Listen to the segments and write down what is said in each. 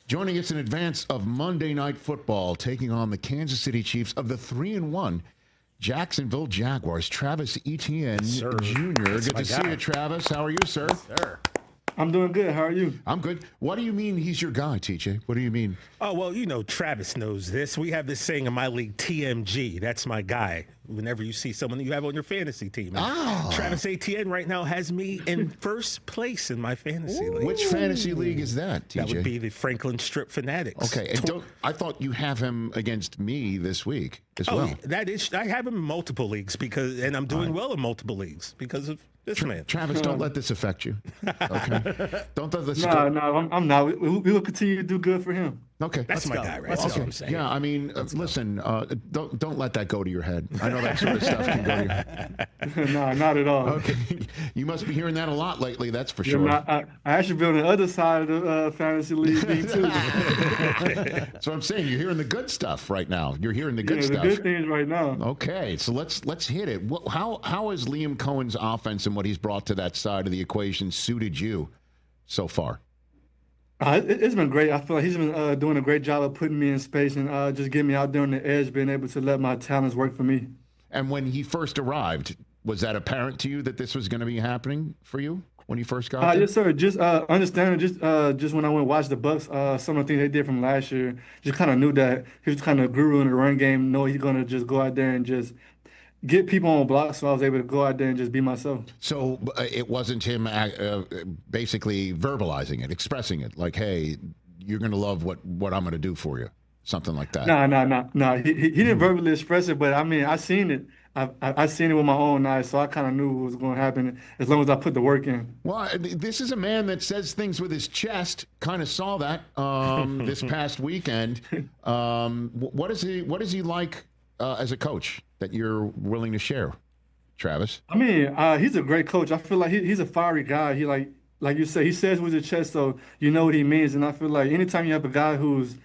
Joining us in advance of Monday Night Football, taking on the Kansas City Chiefs of the 3-1 Jacksonville Jaguars, Travis Etienne Jr. Good to see you, Travis. How are you, sir? Sir. I'm doing good. How are you? I'm good. What do you mean he's your guy, TJ? What do you mean? Oh, well, you know, Travis knows this. We have this saying in my league, TMG. That's my guy. Whenever you see someone that you have on your fantasy team. Travis Etienne right now has me in first place in my fantasy league. Which fantasy league is that, TJ? That would be the Franklin Strip Fanatics. Okay, and I thought you have him against me this week as well. That is, I have him in multiple leagues and I'm doing well in multiple leagues because of this man. Travis, don't let this affect you. Okay, don't let this. No, I'm not. We will continue to do good for him. Okay, that's my guy, right? That's what I'm saying. Yeah, I mean, listen, don't let that go to your head. I know that sort of stuff can go to your head. No, not at all. Okay, you must be hearing that a lot lately. That's for sure. I actually been on the other side of the fantasy league too. That's what I'm saying. You're hearing the good stuff right now. You're hearing the good stuff. The good things right now. Okay, so let's hit it. How has Liam Coen's offense and what he's brought to that side of the equation suited you so far? It's been great. I feel like he's been doing a great job of putting me in space and just getting me out there on the edge, being able to let my talents work for me. And when he first arrived, was that apparent to you that this was going to be happening for you when you first got there? Yes, sir. Just understanding, just when I went watch the Bucks, some of the things they did from last year, just kind of knew that he was kind of guru in the run game. Know he's going to just go out there and just get people on blocks, so I was able to go out there and just be myself. So it wasn't him basically verbalizing it, expressing it, like, hey, you're going to love what I'm going to do for you, something like that. No. He didn't verbally express it, but I mean, I seen it. I seen it with my own eyes, so I kind of knew what was going to happen as long as I put the work in. Well, this is a man that says things with his chest. Kind of saw that this past weekend. What is he like as a coach that you're willing to share, Travis? I mean, he's a great coach. I feel like he's a fiery guy. He like you said, he says with his chest, so you know what he means. And I feel like anytime you have a guy who's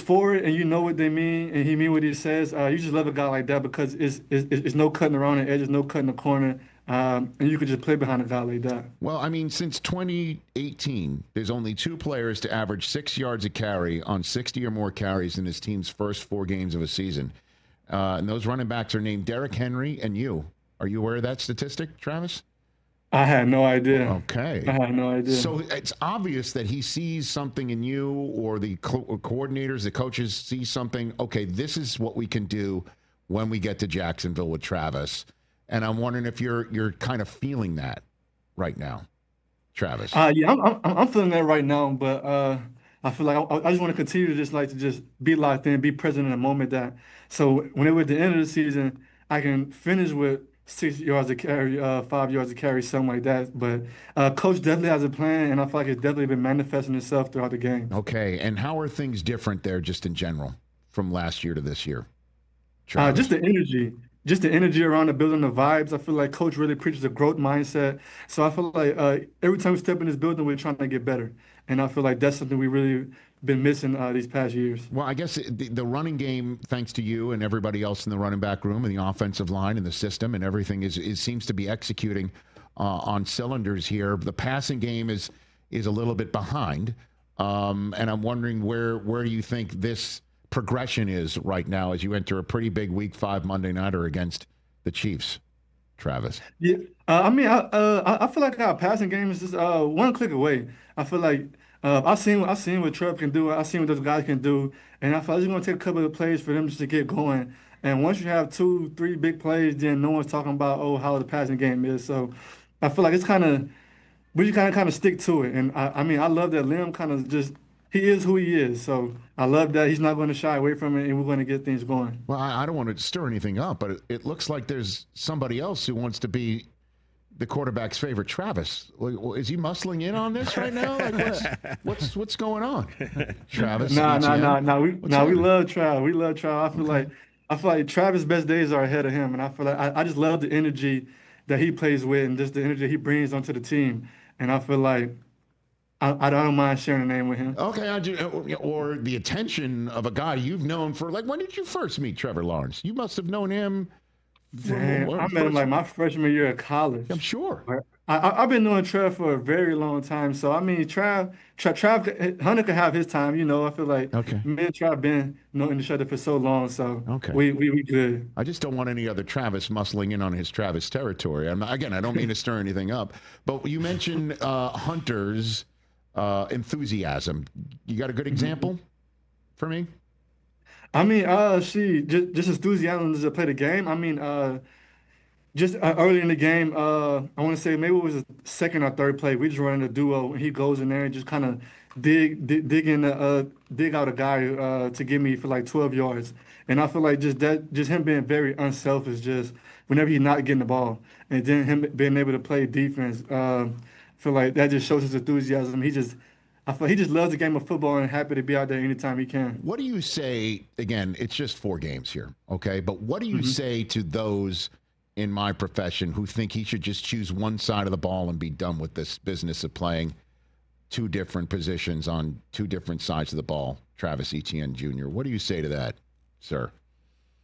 for it and you know what they mean and he mean what he says, you just love a guy like that because it's no cutting around the edges, no cutting the corner, and you can just play behind a guy like that. Well, I mean, since 2018, there's only 2 players to average 6 yards a carry on 60 or more carries in his team's first 4 games of a season. And those running backs are named Derrick Henry and you. Are you aware of that statistic, Travis? I had no idea. Okay. I had no idea. So it's obvious that he sees something in you, or the coordinators, the coaches see something. Okay, this is what we can do when we get to Jacksonville with Travis. And I'm wondering if you're kind of feeling that right now, Travis. Yeah, I'm feeling that right now, but I feel like I just want to continue to just be locked in, be present in the moment. So whenever at the end of the season, I can finish with 6 yards a carry, 5 yards a carry, something like that. But coach definitely has a plan, and I feel like it's definitely been manifesting itself throughout the game. Okay, and how are things different there, just in general, from last year to this year? Travis? Just the energy around the building, the vibes. I feel like coach really preaches a growth mindset. So I feel like every time we step in this building, we're trying to get better, and I feel like that's something we really been missing these past years. Well, I guess the running game, thanks to you and everybody else in the running back room and the offensive line and the system and everything, seems to be executing on cylinders here. The passing game is a little bit behind, and I'm wondering where you think this progression is right now as you enter a pretty big Week 5 Monday nighter against the Chiefs, Travis. Yeah, I mean, I feel like our passing game is just one click away. I feel like I've seen what Trev can do. I've seen what those guys can do, and I feel like it's going to take a couple of plays for them just to get going. And once you have 2-3 big plays, then no one's talking about how the passing game is. So I feel like we just kind of stick to it. And I mean, I love that Liam kind of he is who he is. So I love that he's not going to shy away from it, and we're going to get things going. Well, I don't want to stir anything up, but it looks like there's somebody else who wants to be the quarterback's favorite, Travis. Is he muscling in on this right now? Like what's going on, Travis? No. We love Trav. We love Trav. I feel like Travis' best days are ahead of him, and I feel like I just love the energy that he plays with and just the energy he brings onto the team. And I feel like I don't mind sharing the name with him. Okay, or the attention of a guy you've known for, like, when did you first meet Trevor Lawrence? You must have known him. I met him like my freshman year of college. I'm sure. I've been knowing Trav for a very long time. So I mean, Hunter could have his time. I feel like Okay. me and Trav been knowing each other for so long. So Okay. we good. I just don't want any other Travis muscling in on his Travis territory. Again, I don't mean to stir anything up, but you mentioned Hunter's enthusiasm. You got a good example for me? I mean, she just enthusiasm to play the game. I mean, just early in the game, I want to say maybe it was the second or third play. We just running a duo, and he goes in there and just kind of dig out a guy to give me for like 12 yards. And I feel like just him being very unselfish, just whenever he's not getting the ball, and then him being able to play defense. Feel like that just shows his enthusiasm. I feel he just loves the game of football and happy to be out there anytime he can. What do you say? Again, it's just 4 games here, okay? But what do you say to those in my profession who think he should just choose one side of the ball and be done with this business of playing 2 different positions on 2 different sides of the ball? Travis Etienne Jr. What do you say to that, sir?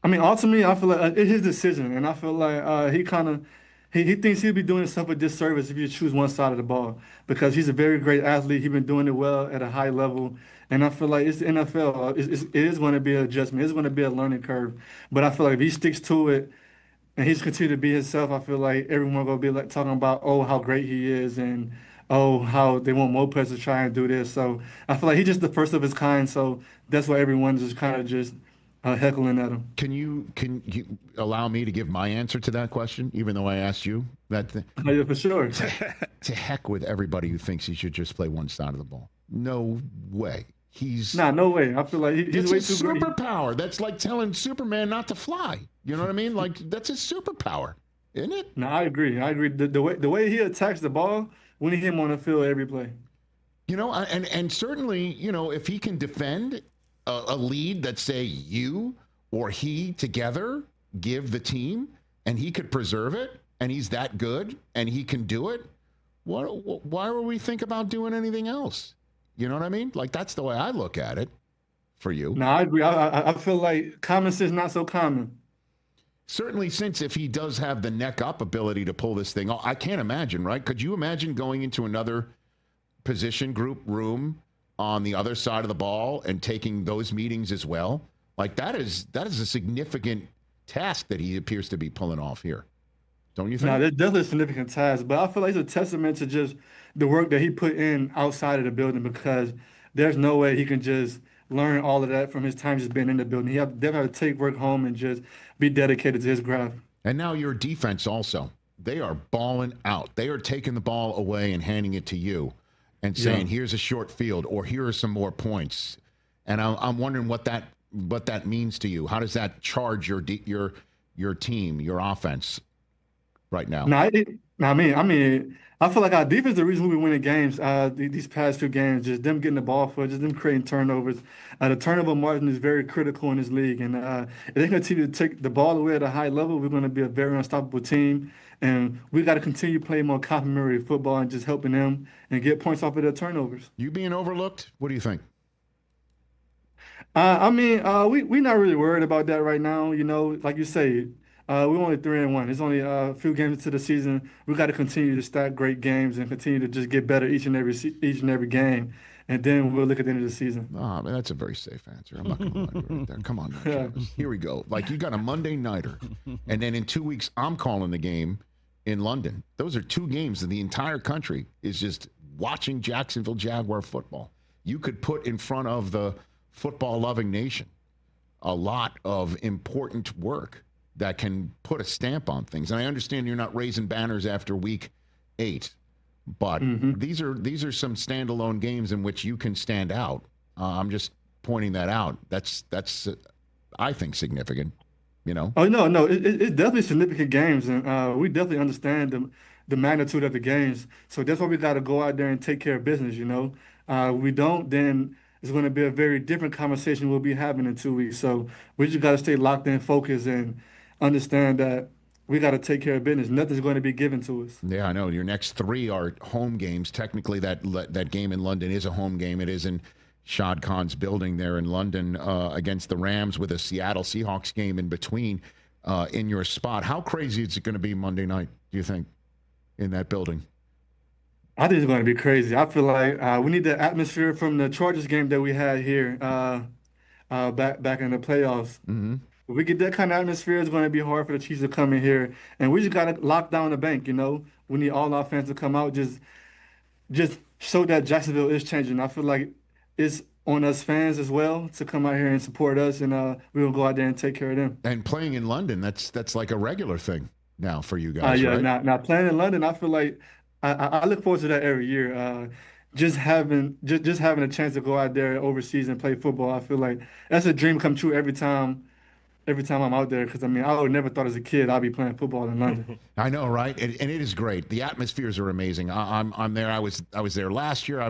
I mean, ultimately, I feel like it's his decision, and I feel like he thinks he'll be doing himself a disservice if you choose one side of the ball because he's a very great athlete. He's been doing it well at a high level, and I feel like it's the NFL. It is going to be an adjustment. It's going to be a learning curve, but I feel like if he sticks to it and he's continued to be himself, I feel like everyone gonna be like talking about how great he is and how they want more players to try and do this. So I feel like he's just the first of his kind. So that's why everyone's just kind of just heckling at him. Can you allow me to give my answer to that question, even though I asked you that? Yeah, for sure. To heck with everybody who thinks he should just play one side of the ball. No way. No way. I feel like he's way too great. It's a superpower. That's like telling Superman not to fly. You know what I mean? Like that's his superpower, isn't it? No, I agree. The way he attacks the ball when he hit him on the field every play. And certainly, if he can defend a lead that say you or he together give the team, and he could preserve it, and he's that good, and he can do it. Why would we think about doing anything else? You know what I mean? Like, that's the way I look at it for you. No, I agree. I feel like common sense not so common. Certainly, since if he does have the neck up ability to pull this thing off, I can't imagine, right? Could you imagine going into another position group room on the other side of the ball and taking those meetings as well? Like, that is a significant task that he appears to be pulling off here. Don't you think? No, that's definitely a significant task, but I feel like it's a testament to just the work that he put in outside of the building because there's no way he can just learn all of that from his time just being in the building. He definitely have to take work home and just be dedicated to his craft. And now your defense also. They are balling out. They are taking the ball away and handing it to you and saying, here's a short field or here are some more points. And I'm wondering what that means to you. How does that charge your team, your offense right now? I feel like our defense is the reason we've been winning games these past 2 games, just them getting the ball for just them creating turnovers. The turnover margin is very critical in this league. And if they continue to take the ball away at a high level, we're going to be a very unstoppable team. And we got to continue playing more complementary football and just helping them and get points off of their turnovers. You being overlooked? What do you think? We're not really worried about that right now. Like you say, we're only 3-1. It's only a few games into the season. We got to continue to stack great games and continue to just get better each and every game, and then we'll look at the end of the season. Oh, man, that's a very safe answer. I'm not going to lie to you right there. Come on, now, Travis. Here we go. Like, you got a Monday nighter, and then in 2 weeks, I'm calling the game in London. Those are 2 games that the entire country is just watching Jacksonville Jaguar football. You could put in front of the football-loving nation a lot of important work that can put a stamp on things. And I understand you're not raising banners after week 8, but these are some standalone games in which you can stand out. I'm just pointing that out. That's I think significant. Oh no, it's definitely significant games, and we definitely understand the magnitude of the games. So that's why we got to go out there and take care of business. We don't, then it's going to be a very different conversation we'll be having in 2 weeks. So we just got to stay locked in, focused, and understand that we got to take care of business. Nothing's going to be given to us. Yeah, I know. Your next 3 are home games. Technically, that game in London is a home game. It is in Shad Khan's building there in London against the Rams with a Seattle Seahawks game in between in your spot. How crazy is it going to be Monday night, do you think, in that building? I think it's going to be crazy. I feel like we need the atmosphere from the Chargers game that we had here back in the playoffs. Hmm. If we get that kind of atmosphere, it's going to be hard for the Chiefs to come in here, and we just got to lock down the bank. We need all our fans to come out, just show that Jacksonville is changing. I feel like it's on us fans as well to come out here and support us, and we will go out there and take care of them. And playing in London, that's like a regular thing now for you guys, Yeah, right? now playing in London, I feel like I look forward to that every year. Just having a chance to go out there overseas and play football, I feel like that's a dream come true every time. Every time I'm out there, because I mean, I would never thought as a kid I'd be playing football in London. I know, right? And it is great. The atmospheres are amazing. I'm there. I was there last year.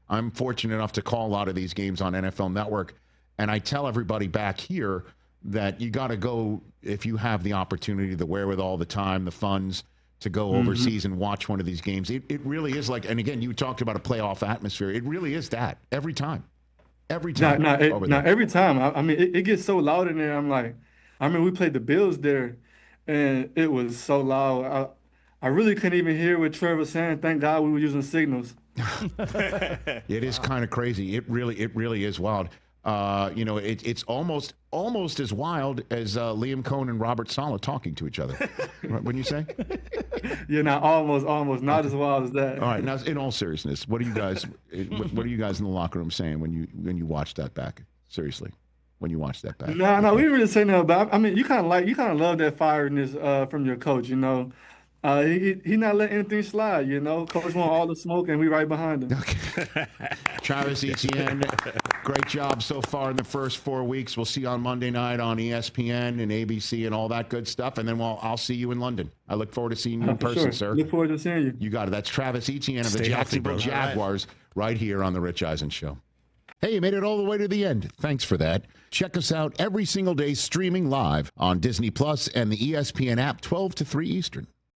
I'm fortunate enough to call a lot of these games on NFL Network, and I tell everybody back here that you got to go if you have the opportunity, the wherewithal, the time, the funds to go overseas and watch one of these games. It really is like, and again, you talked about a playoff atmosphere. It really is that every time. Every time. Every time. I mean, it gets so loud in there. I'm like, I mean, we played the Bills there, and it was so loud. I really couldn't even hear what Trevor was saying. Thank God we were using signals. It is kind of crazy. It really is wild. It's almost as wild as Liam Coen and Robert Saleh talking to each other. Wouldn't you say? Yeah, not almost, not as wild as that. All right. Now, in all seriousness, what are you guys in the locker room saying when you watch that back? Seriously, when you watch that back? No, we didn't really say nothing about. I mean, you kind of love that fireness from your coach. He not letting anything slide. Coach want all the smoke, and we right behind him. Okay. Travis Etienne, great job so far in the first 4 weeks. We'll see you on Monday night on ESPN and ABC and all that good stuff. And then I'll see you in London. I look forward to seeing you in person, sir. Look forward to seeing you. You got it. That's Travis Etienne of the Stay healthy, Jacksonville bro. Jaguars right here on the Rich Eisen Show. Hey, you made it all the way to the end. Thanks for that. Check us out every single day streaming live on Disney Plus and the ESPN app 12 to 3 Eastern.